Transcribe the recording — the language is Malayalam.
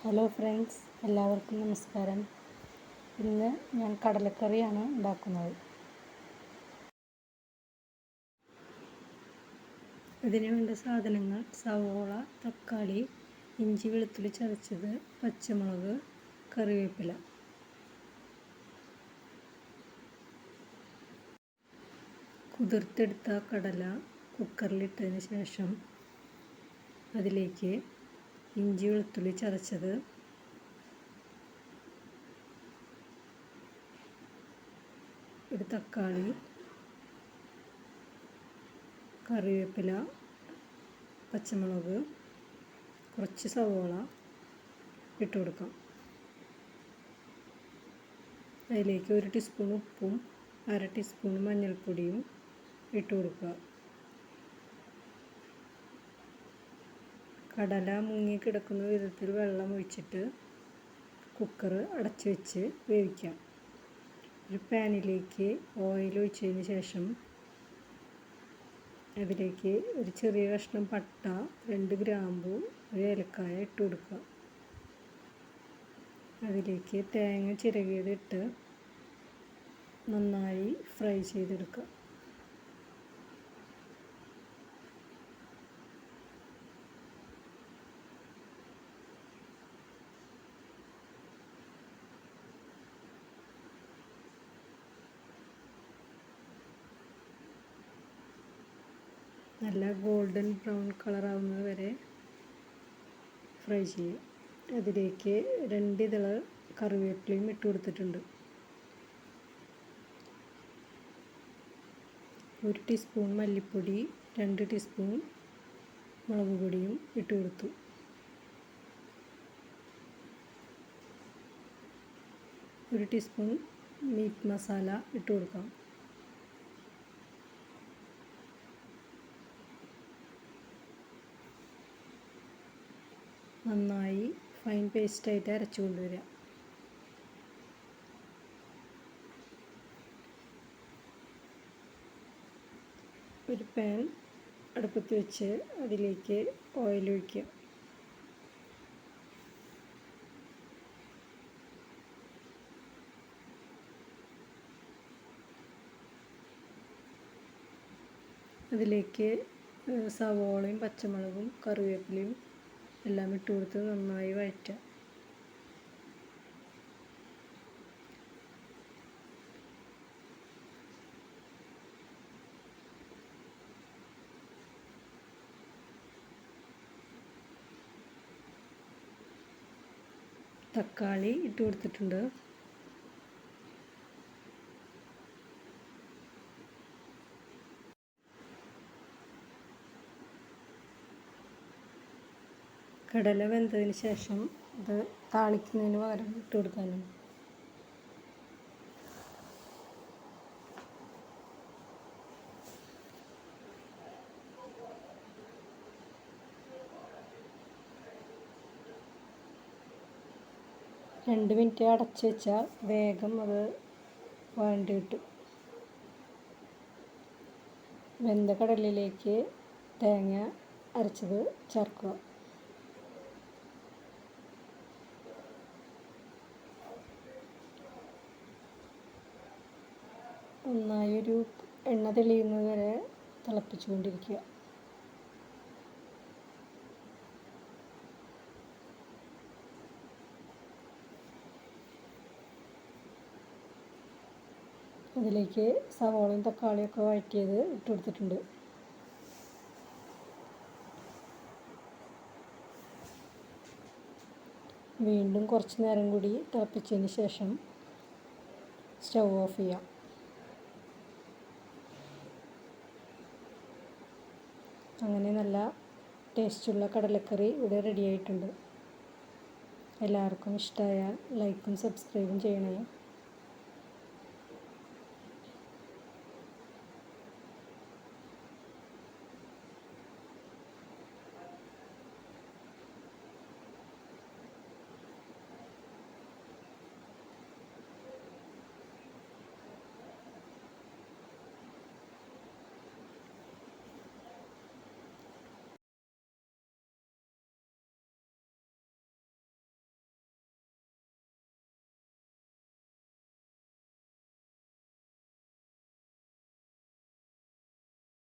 ഹലോ ഫ്രണ്ട്സ്, എല്ലാവർക്കും നമസ്കാരം. ഇന്ന് ഞാൻ കടലക്കറിയാണ് ഉണ്ടാക്കുന്നത്. ഇതിന് വേണ്ട സാധനങ്ങൾ: സവോള, തക്കാളി, ഇഞ്ചി വെളുത്തുള്ളി ചതച്ചത്, പച്ചമുളക്, കറിവേപ്പില. കുതിർത്തെടുത്ത കടല കുക്കറിലിട്ടതിന് ശേഷം അതിലേക്ക് ഇഞ്ചി വെളുത്തുള്ളി ചതച്ചത്, ഒരു തക്കാളി, കറിവേപ്പില, പച്ചമുളക്, കുറച്ച് സവോള ഇട്ട് കൊടുക്കാം. അതിലേക്ക് 1 ടീസ്പൂൺ ഉപ്പും 1/2 ടീസ്പൂൺ മഞ്ഞൾപ്പൊടിയും ഇട്ട് കൊടുക്കുക. കടല മുങ്ങി കിടക്കുന്ന വിധത്തിൽ വെള്ളം ഒഴിച്ചിട്ട് കുക്കർ അടച്ച് വെച്ച് വേവിക്കാം. ഒരു പാനിലേക്ക് ഓയിൽ ഒഴിച്ചതിന് ശേഷം അതിലേക്ക് ഒരു ചെറിയ കഷ്ണം പട്ട, 2 ഗ്രാമ്പു, 1 ഏലക്കായ ഇട്ട് കൊടുക്കുക. അതിലേക്ക് തേങ്ങ ചിരകിയതിട്ട് നന്നായി ഫ്രൈ ചെയ്തെടുക്കുക. നല്ല ഗോൾഡൻ ബ്രൗൺ കളറാവുന്നത് വരെ ഫ്രൈ ചെയ്യുക. അതിലേക്ക് 2 ഇതള് കറിവേപ്പിലയും ഇട്ട് കൊടുത്തിട്ടുണ്ട്. 1 ടീസ്പൂൺ മല്ലിപ്പൊടി, 2 ടീസ്പൂൺ മുളക് പൊടിയും ഇട്ട് കൊടുത്തു. ഒരു ടീസ്പൂൺ മീറ്റ് മസാല ഇട്ട് കൊടുക്കാം. നന്നായി ഫൈൻ പേസ്റ്റായിട്ട് അരച്ചു കൊണ്ടുവരിക. ഒരു പാൻ അടുപ്പത്ത് വെച്ച് അതിലേക്ക് ഓയിൽ ഒഴിക്കുക. അതിലേക്ക് സവോളയും പച്ചമുളകും കറിവേപ്പിലയും എല്ലാം ഇട്ട് കൊടുത്ത് നന്നായി വഴറ്റുക. തക്കാളി ഇട്ട് കൊടുത്തിട്ടുണ്ട്. കടല വെന്തതിന് ശേഷം ഇത് താളിക്കുന്നതിന് പകരം ഇട്ട് കൊടുക്കാനും. രണ്ട് മിനിറ്റ് അടച്ച് വെച്ചാൽ വേഗം അത് വഴണ്ട് കിട്ടും. വെന്ത കടലയിലേക്ക് തേങ്ങ അരച്ചത് ചേർക്കുക. നന്നായി ഒരു എണ്ണ തെളിയുന്നത് വരെ തിളപ്പിച്ചുകൊണ്ടിരിക്കുക. അതിലേക്ക് സവോളയും തക്കാളിയൊക്കെ വഴറ്റിയത് ഇട്ട് കൊടുത്തിട്ടുണ്ട്. വീണ്ടും കുറച്ച് നേരം കൂടി തിളപ്പിച്ചതിന് ശേഷം സ്റ്റൗ ഓഫ് ചെയ്യാം. അങ്ങനെ നല്ല ടേസ്റ്റുള്ള കടലക്കറി ഇവിടെ റെഡി ആയിട്ടുണ്ട്. എല്ലാവർക്കും ഇഷ്ടമായാൽ ലൈക്കും സബ്സ്ക്രൈബും ചെയ്യണേ.